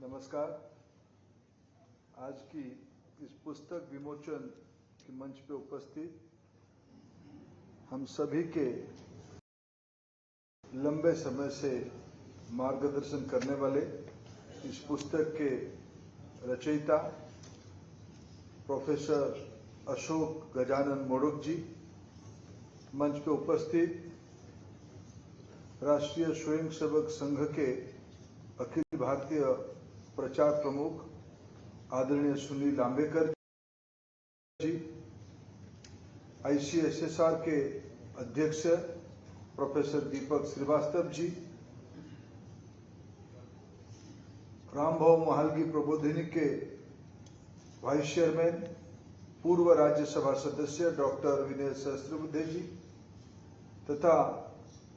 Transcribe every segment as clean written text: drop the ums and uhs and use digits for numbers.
नमस्कार। आज की इस पुस्तक विमोचन के मंच पे उपस्थित हम सभी के लंबे समय से मार्गदर्शन करने वाले इस पुस्तक के रचयिता प्रोफेसर अशोक गजानन मोडक जी, मंच पे उपस्थित राष्ट्रीय स्वयंसेवक संघ के अखिल भारतीय प्रचार प्रमुख आदरणीय सुनील आंबेकर जी, ICSSR के अध्यक्ष प्रोफेसर दीपक श्रीवास्तव जी, रामभाऊ महालगी प्रबोधिनी के वाइस चेयरमैन पूर्व राज्यसभा सदस्य डॉक्टर विनय सहस्त्रबुद्धे जी तथा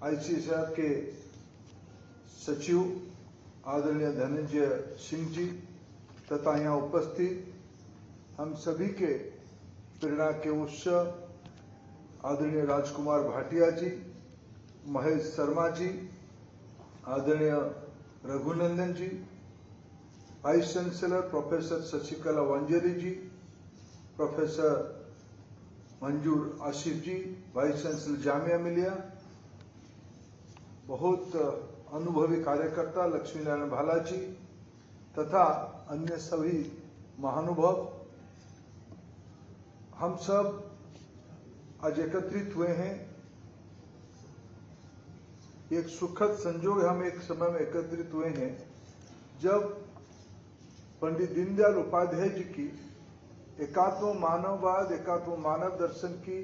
ICSSR के सचिव आदरणीय धनंजय सिंह जी तथा यहाँ उपस्थित हम सभी के प्रेरणा के उत्स आदरणीय राजकुमार भाटिया जी, महेश शर्मा जी, आदरणीय रघुनंदन जी, वाइस चांसलर प्रोफेसर शशिकला वांजेरी जी, प्रोफेसर मंजूर आसिफ जी, वाइस चांसलर जामिया मिलिया, बहुत अनुभवी कार्यकर्ता लक्ष्मी नारायण भाला जी तथा अन्य सभी महानुभाव, हम सब आज एकत्रित हुए हैं। एक सुखद संजोग, हम एक समय में एकत्रित हुए हैं जब पंडित दीनदयाल उपाध्याय जी की एकात्म मानववाद, एकात्म मानव दर्शन की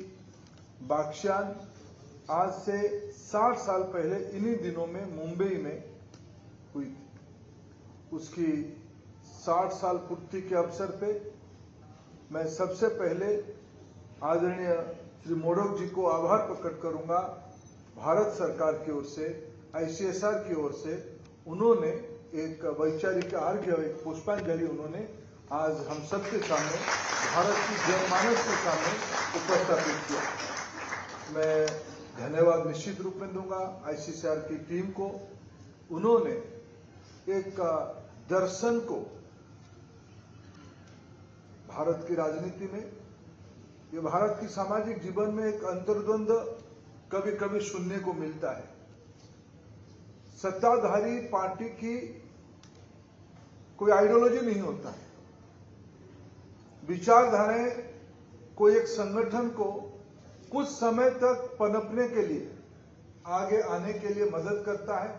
व्याख्यान आज से 60 साल पहले इन्हीं दिनों में मुंबई में हुई थी। उसकी 60 साल पूर्ति के अवसर पे मैं सबसे पहले आदरणीय श्री मोडक जी को आभार प्रकट करूंगा। भारत सरकार की ओर से, ICSR की ओर से उन्होंने एक वैचारिक अर्घ्य, एक पुष्पांजलि उन्होंने आज हम सबके सामने, भारत की जनमानस के सामने उपस्थापित किया। मैं धन्यवाद निश्चित रूप में दूंगा ICSR की टीम को। उन्होंने एक दर्शन को भारत की राजनीति में, ये भारत की सामाजिक जीवन में एक अंतर्द्वंद कभी कभी सुनने को मिलता है। सत्ताधारी पार्टी की कोई आइडियोलॉजी नहीं होता है, विचारधाराएं कोई एक संगठन को कुछ समय तक पनपने के लिए, आगे आने के लिए मदद करता है।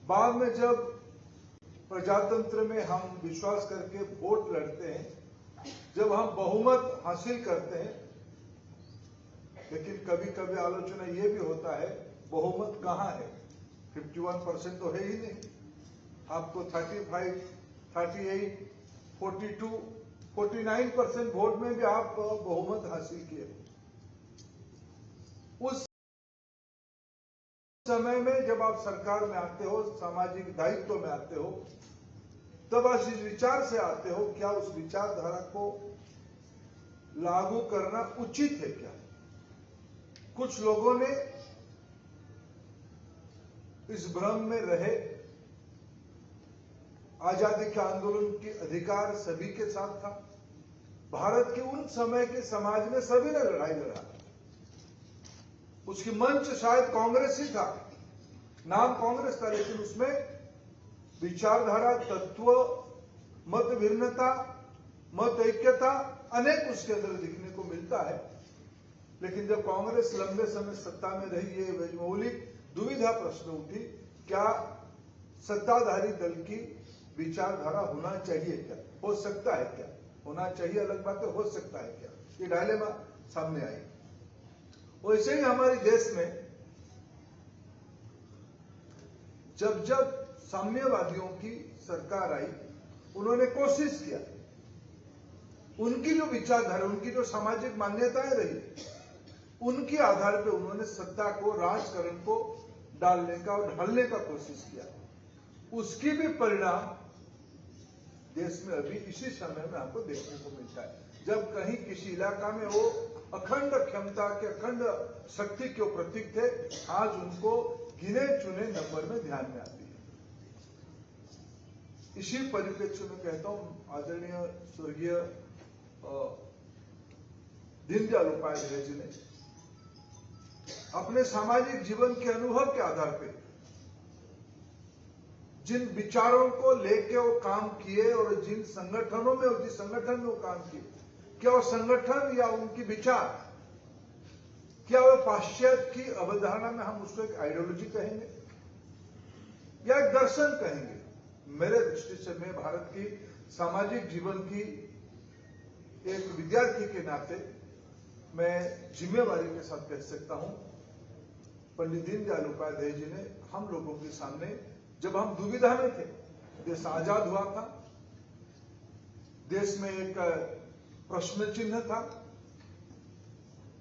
बाद में जब प्रजातंत्र में हम विश्वास करके वोट लड़ते हैं, जब हम बहुमत हासिल करते हैं, लेकिन कभी कभी आलोचना ये भी होता है बहुमत कहां है, 51% तो है ही नहीं। आपको 35, 38, 42, 49% वोट में भी आप बहुमत हासिल किए। उस समय में जब आप सरकार में आते हो, सामाजिक दायित्व में आते हो, तब आप इस विचार से आते हो क्या उस विचारधारा को लागू करना उचित है क्या। कुछ लोगों ने इस भ्रम में रहे, आजादी के आंदोलन के अधिकार सभी के साथ था। भारत के उन समय के समाज में सभी ने लड़ाई लड़ा, उसकी मंच शायद कांग्रेस ही था, नाम कांग्रेस था, लेकिन उसमें विचारधारा, तत्व, मत भिन्नता, मत ऐक्यता अनेक उसके अंदर दिखने को मिलता है। लेकिन जब कांग्रेस लंबे समय सत्ता में रही, ये मौलिक दुविधा प्रश्न उठी, क्या सत्ताधारी दल की विचारधारा होना चाहिए क्या, हो सकता है क्या, होना चाहिए अलग बात है, हो सकता है क्या, ये डायलेमा सामने आई। वैसे ही हमारे देश में जब जब साम्यवादियों की सरकार आई, उन्होंने कोशिश किया, उनकी जो विचारधारा, उनकी जो सामाजिक मान्यताएं रही, उनके आधार पर उन्होंने सत्ता को, राजकारण को डालने का और ढालने का कोशिश किया। उसकी भी परिणाम देश में अभी इसी समय में आपको देखने को मिलता है। जब कहीं किसी इलाका में वो अखंड क्षमता के, अखंड शक्ति के प्रतीक थे, आज उनको गिने चुने नंबर में ध्यान में आती है। इसी परिप्रेक्ष्य में कहता हूं, आदरणीय स्वर्गीय दीनदयाल उपाध्याय जी ने अपने सामाजिक जीवन के अनुभव के आधार पर जिन विचारों को लेके वो काम किए और जिन संगठनों में और जिस संगठन में वो काम किए, क्या वो संगठन या उनकी विचार, क्या वो पाश्चात्य की अवधारणा में हम उसको एक आइडियोलॉजी कहेंगे या एक दर्शन कहेंगे? मेरे दृष्टि से मैं भारत की सामाजिक जीवन की एक विद्यार्थी के नाते मैं जिम्मेवारी के साथ कह सकता हूं, पंडित दीनदयाल उपाध्याय जी ने हम लोगों के सामने, जब हम दुविधा में थे, देश आजाद हुआ था, देश में एक प्रश्न चिन्ह था,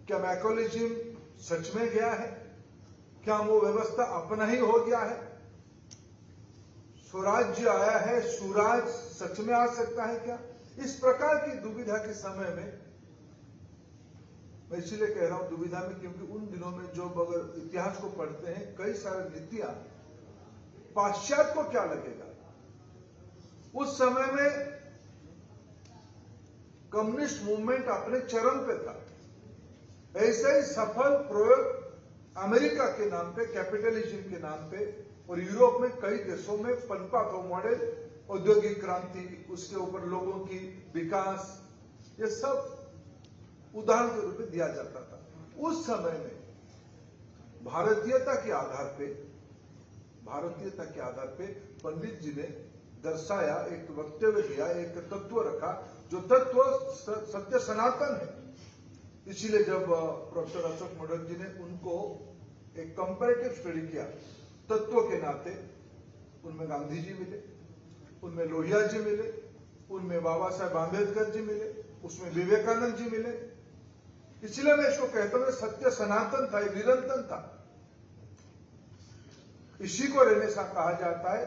क्या मैकोलिज्म सच में गया है, क्या वो व्यवस्था अपना ही हो गया है, स्वराज्य आया है, सुराज सच में आ सकता है क्या? इस प्रकार की दुविधा के समय में, मैं इसीलिए कह रहा हूं दुविधा में, क्योंकि उन दिनों में जो अगर इतिहास को पढ़ते हैं, कई सारे नीतियां पाश्चात्य को क्या लगेगा, उस समय में कम्युनिस्ट मूवमेंट अपने चरम पे था। ऐसे ही सफल प्रयोग अमेरिका के नाम पे, कैपिटलिज्म के नाम पे, और यूरोप में कई देशों में पनपा था मॉडल, औद्योगिक क्रांति, उसके ऊपर लोगों की विकास, ये सब उदाहरण के रूप में दिया जाता था। उस समय में भारतीयता के आधार पे पंडित जी ने दर्शाया, एक वक्तव्य दिया, एक तत्व रखा, जो तत्व सत्य सनातन है। इसीलिए जब प्रोफेसर अशोक मोडक जी ने उनको एक कंपैरेटिव स्टडी किया तत्व के नाते, उनमें गांधी जी मिले, उनमें लोहिया जी मिले, उनमें बाबा साहेब आंबेडकर जी मिले, उसमें विवेकानंद जी मिले। इसलिए मैं इसको कहता हूं सत्य सनातन था, निरंतर था। इसी को रेनेसां कहा जाता है,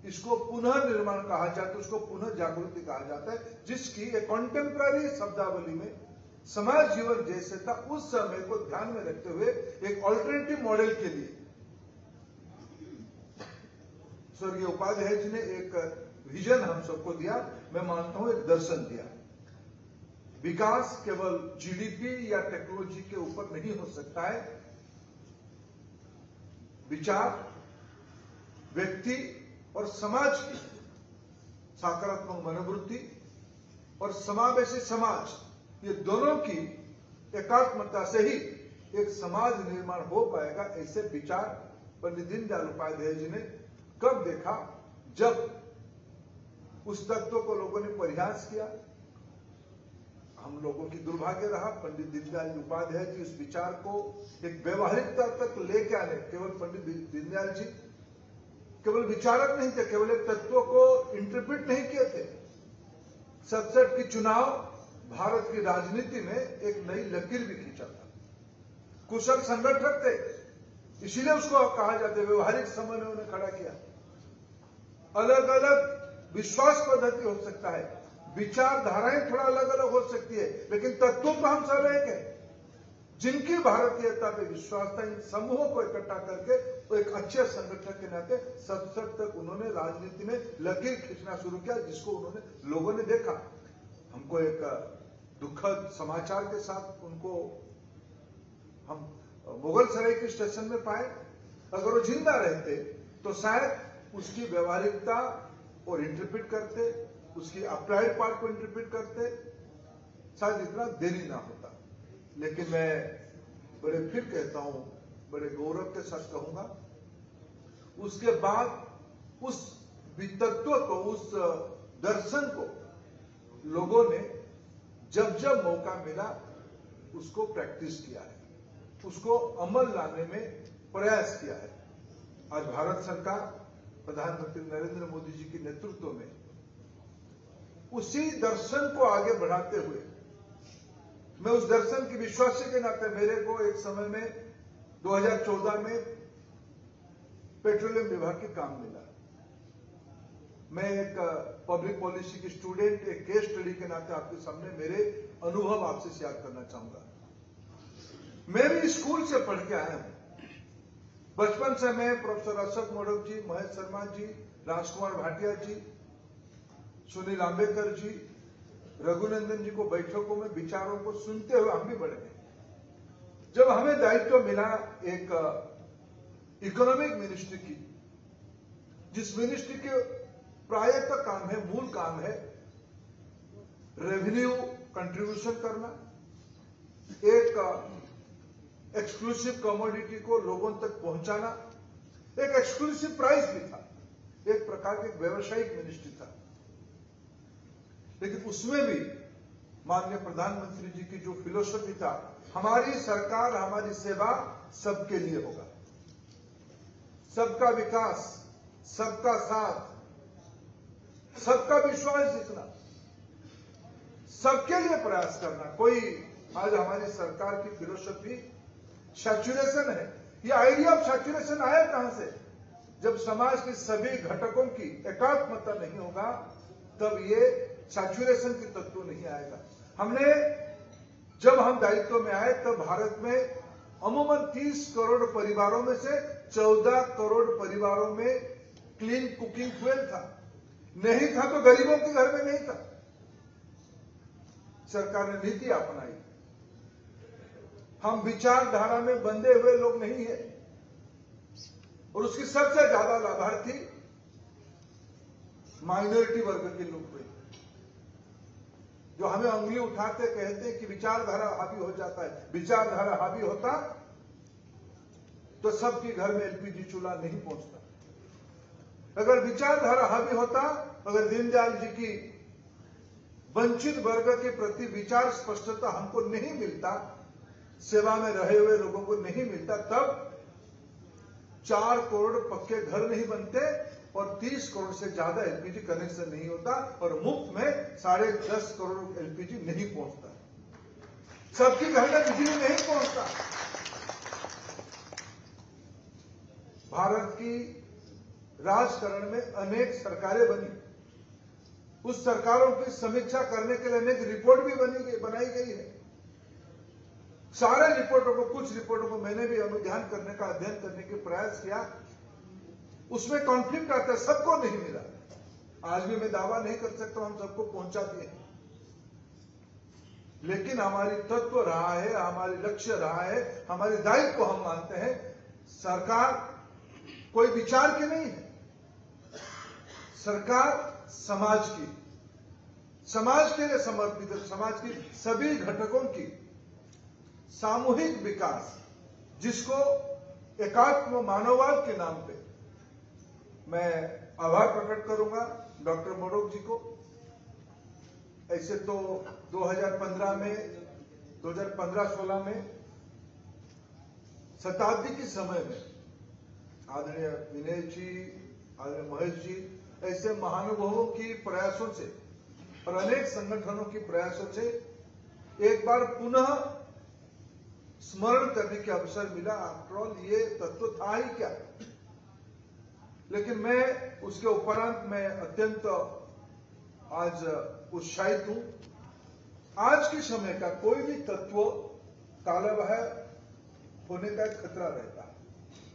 इसको पुनः निर्माण कहा जाता है, उसको पुनः जागृति कहा जाता है, जिसकी एक कॉन्टेम्पररी शब्दावली में समाज जीवन जैसे था उस समय को ध्यान में रखते हुए एक ऑल्टरनेटिव मॉडल के लिए स्वर्गीय उपाध्याय जी ने एक विजन हम सबको दिया, मैं मानता हूं एक दर्शन दिया। विकास केवल जीडीपी या टेक्नोलॉजी के ऊपर नहीं हो सकता है, विचार, व्यक्ति और समाज की सकारात्मक मनोवृत्ति और समावेशी समाज, ये दोनों की एकात्मता से ही एक समाज निर्माण हो पाएगा। ऐसे विचार पंडित दीनदयाल उपाध्याय जी ने कब देखा? जब उस तत्व को लोगों ने परिहास किया। हम लोगों की दुर्भाग्य रहा, पंडित दीनदयाल उपाध्याय जी इस विचार को एक व्यवहारिकता तक लेके आने, केवल पंडित दीनदयाल जी केवल विचारक नहीं थे, केवल एक तत्व को इंटरप्रेट नहीं किए थे। 67 की चुनाव भारत की राजनीति में एक नई लकीर भी खींचा था। कुशल संगठक थे, इसीलिए उसको कहा जाता है व्यवहारिक समय में उन्हें खड़ा किया। अलग अलग विश्वास पद्धति हो सकता है, विचारधाराएं थोड़ा अलग अलग हो सकती है, लेकिन तत्वों पर हम सब एक है। जिनकी भारतीयता पे विश्वास था, इन समूहों को इकट्ठा करके तो एक अच्छे संगठन के नाते 67 तक उन्होंने राजनीति में लकीर खींचना शुरू किया, जिसको उन्होंने लोगों ने देखा। हमको एक दुखद समाचार के साथ उनको हम मुगल सराय के स्टेशन में पाए। अगर वो जिंदा रहते तो शायद उसकी व्यवहारिकता और इंटरप्रेट करते, उसकी अप्लाइड पार्ट को इंटरप्रेट करते, शायद इतना देरी ना होता। लेकिन मैं बड़े फिर कहता हूं, बड़े गौरव के साथ कहूंगा, उसके बाद उस तत्व को, उस दर्शन को लोगों ने जब जब मौका मिला उसको प्रैक्टिस किया है, उसको अमल लाने में प्रयास किया है। आज भारत सरकार प्रधानमंत्री नरेंद्र मोदी जी के नेतृत्व में उसी दर्शन को आगे बढ़ाते हुए, मैं उस दर्शन की विश्वासी के नाते, मेरे को एक समय में 2014 में पेट्रोलियम विभाग के काम मिला। मैं एक पब्लिक पॉलिसी की स्टूडेंट, एक केस स्टडी के नाते आपके सामने मेरे अनुभव आपसे शेयर करना चाहूंगा। मैं भी स्कूल से पढ़ के आया हूं, बचपन से मैं प्रोफेसर अशोक मोडक जी, महेश शर्मा जी, राजकुमार भाटिया जी, सुनील आंबेडकर जी, रघुनंदन जी को बैठकों में विचारों को सुनते हुए हम भी बढ़े हैं। जब हमें दायित्व मिला एक इकोनॉमिक मिनिस्ट्री की, जिस मिनिस्ट्री के प्रायतः काम है, मूल काम है रेवेन्यू कंट्रीब्यूशन करना, एक एक्सक्लूसिव कमोडिटी को लोगों तक पहुंचाना, एक एक्सक्लूसिव प्राइस भी था, एक प्रकार की व्यावसायिक मिनिस्ट्री था। लेकिन उसमें भी माननीय प्रधानमंत्री जी की जो फिलोसफी था, हमारी सरकार, हमारी सेवा सबके लिए होगा, सबका विकास, सबका साथ, सबका विश्वास जीतना, सबके लिए प्रयास करना। कोई आज हमारी सरकार की फिलोसफी सैचुरेशन है। ये आइडिया ऑफ सैचुरेशन आया कहां से? जब समाज के सभी घटकों की एकात्मता नहीं होगा, तब ये सैचुरेशन की तत्व नहीं आएगा। जब हम दायित्व में आए, तब भारत में अमूमन 30 करोड़ परिवारों में से 14 करोड़ परिवारों में क्लीन कुकिंग फ्यूल था। नहीं था तो गरीबों के घर में नहीं था। सरकार ने नीति अपनाई। हम विचारधारा में बंधे हुए लोग नहीं है, और उसकी सबसे ज्यादा लाभार्थी माइनॉरिटी वर्ग के लोग हुए, जो हमें उंगली उठाते कहते हैं कि विचारधारा हावी हो जाता है। विचारधारा हावी होता तो सबके घर में एलपीजी चूल्हा नहीं पहुंचता। अगर विचारधारा हावी होता, अगर दीनदयाल जी की वंचित वर्ग के प्रति विचार स्पष्टता हमको नहीं मिलता, सेवा में रहे हुए लोगों को नहीं मिलता, तब 4 करोड़ पक्के घर नहीं बनते और 30 करोड़ से ज्यादा एलपीजी कनेक्शन नहीं होता, और मुफ्त में 10.5 करोड़ एलपीजी नहीं पहुंचता। सबके घर में बिजली नहीं पहुंचता। भारत की राजकरण में अनेक सरकारें बनी। उस सरकारों की समीक्षा करने के लिए अनेक रिपोर्ट भी बनाई गई है। सारे रिपोर्टों को, कुछ रिपोर्टों को मैंने भी अनुध्यान करने का, अध्ययन करने के प्रयास किया। उसमें कॉन्फ्लिक्ट आता है, सबको नहीं मिला। आज भी मैं दावा नहीं कर सकता हम सबको पहुंचा दिए, लेकिन हमारी तत्व रहा है, हमारी लक्ष्य रहा है, हमारे दायित्व को हम मानते हैं। सरकार कोई विचार की नहीं है, सरकार समाज की, समाज के लिए समर्पित है। समाज की सभी घटकों की सामूहिक विकास, जिसको एकात्म मानववाद के नाम पे मैं आभार प्रकट करूंगा डॉक्टर मोडक जी को। ऐसे तो 2015-16 में शताब्दी के समय में आदरणीय विनय जी, आदरणीय महेश जी, ऐसे महानुभावों की प्रयासों से और अनेक संगठनों की प्रयासों से एक बार पुनः स्मरण करने के अवसर मिला। आफ्टर ऑल ये तत्व था ही क्या। लेकिन मैं उसके उपरांत मैं अत्यंत आज उत्साहित हूं। आज के समय का कोई भी तत्व कालबाह्य होने का एक खतरा रहता है,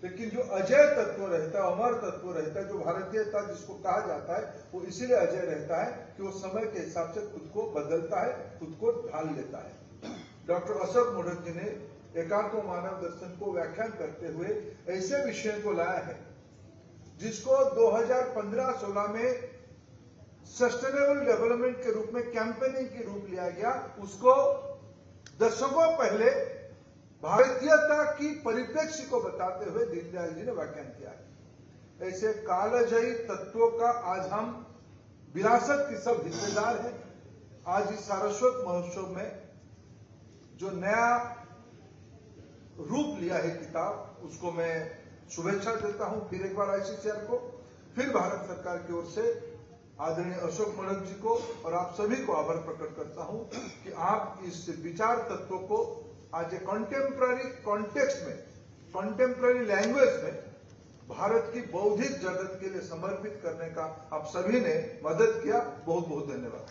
लेकिन जो अजय तत्व रहता है, अमर तत्व रहता है, जो भारतीयता जिसको कहा जाता है, वो इसीलिए अजय रहता है कि वो समय के हिसाब से खुद को बदलता है, खुद को ढाल लेता है। डॉक्टर अशोक मोडक जी ने एकात्म मानव दर्शन को व्याख्यान करते हुए ऐसे विषय को लाया है जिसको 2015-16 में सस्टेनेबल डेवलपमेंट के रूप में कैंपेनिंग के रूप लिया गया। उसको दशकों पहले भारतीयता की परिप्रेक्ष्य को बताते हुए दीनदयाल जी ने व्याख्यान किया है। ऐसे कालजयी तत्वों का आज हम विरासत के सब हिस्सेदार हैं। आज इस सारस्वत महोत्सव में जो नया रूप लिया है किताब, उसको मैं शुभेच्छा देता हूं फिर एक बार आईसीसीआर को, फिर भारत सरकार की ओर से आदरणीय अशोक मोडक जी को और आप सभी को आभार प्रकट करता हूं कि आप इस विचार तत्व को आज एक कॉन्टेम्प्ररी कॉन्टेक्स्ट में, कॉन्टेम्प्ररी लैंग्वेज में भारत की बौद्धिक जगत के लिए समर्पित करने का आप सभी ने मदद किया। बहुत बहुत धन्यवाद।